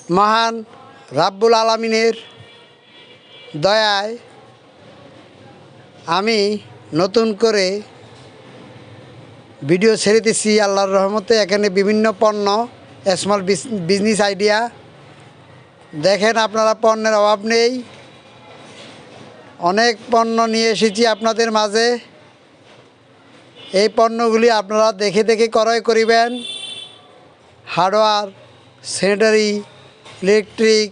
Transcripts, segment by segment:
মহান রাব্বুল আলামিনের দয়ায় আমি নতুন করে ভিডিও ছেড়েতেছি। আল্লাহর রহমতে এখানে বিভিন্ন পণ্য, স্মল বিজনেস আইডিয়া। দেখেন, আপনারা পণ্যের অভাব নেই। অনেক পণ্য নিয়ে এসেছি আপনাদের মাঝে। এই পণ্যগুলি আপনারা দেখে দেখে ক্রয় করিবেন। হার্ডওয়্যার, স্যানিটারি, ইলেকট্রিক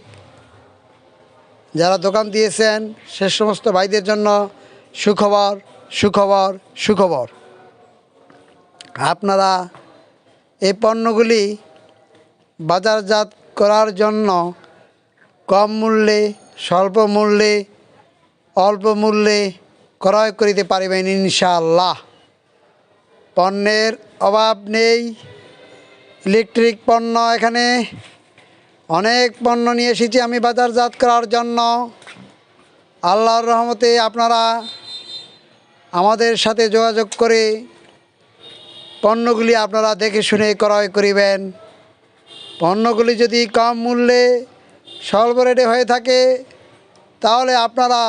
যারা দোকান দিয়েছেন সে সমস্ত ভাইদের জন্য সুখবর সুখবর সুখবর। আপনারা এই পণ্যগুলি বাজারজাত করার জন্য কম মূল্যে, স্বল্প মূল্যে, অল্প মূল্যে ক্রয় করিতে পারিবেন ইনশাআল্লাহ। পণ্যের অভাব নেই। ইলেকট্রিক পণ্য এখানে অনেক পণ্য নিয়ে এসেছি আমি বাজারজাত করার জন্য। আল্লাহর রহমতে আপনারা আমাদের সাথে যোগাযোগ করে পণ্যগুলি আপনারা দেখে শুনে ক্রয় করিবেন। পণ্যগুলি যদি কম মূল্যে, স্বল্প রেটে হয়ে থাকে তাহলে আপনারা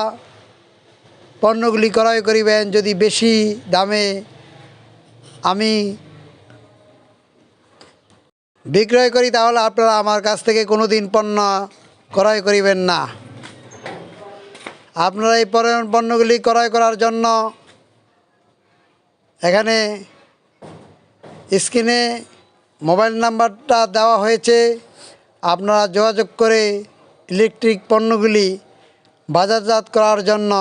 পণ্যগুলি ক্রয় করিবেন। যদি বেশি দামে আমি বিক্রয় করি তাহলে আপনারা আমার কাছ থেকে কোনো দিন পণ্য ক্রয় করিবেন না। আপনারা এই পণ্যগুলি ক্রয় করার জন্য এখানে স্ক্রিনে মোবাইল নাম্বারটা দেওয়া হয়েছে। আপনারা যোগাযোগ করে ইলেকট্রিক পণ্যগুলি বাজারজাত করার জন্য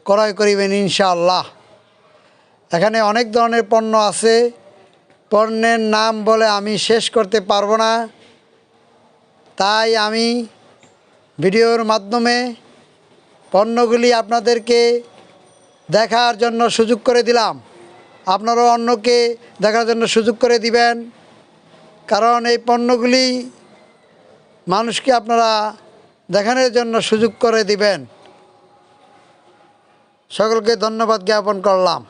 ক্রয় করিবেন ইনশাআল্লাহ। এখানে অনেক ধরনের পণ্য আছে। পণ্যের নাম বলে আমি শেষ করতে পারবো না, তাই আমি ভিডিওর মাধ্যমে পণ্যগুলি আপনাদেরকে দেখার জন্য সুযোগ করে দিলাম। আপনারাও অন্যকে দেখার জন্য সুযোগ করে দিবেন, কারণ এই পণ্যগুলি মানুষকে আপনারা দেখানোর জন্য সুযোগ করে দিবেন। সকলকে ধন্যবাদ জ্ঞাপন করলাম।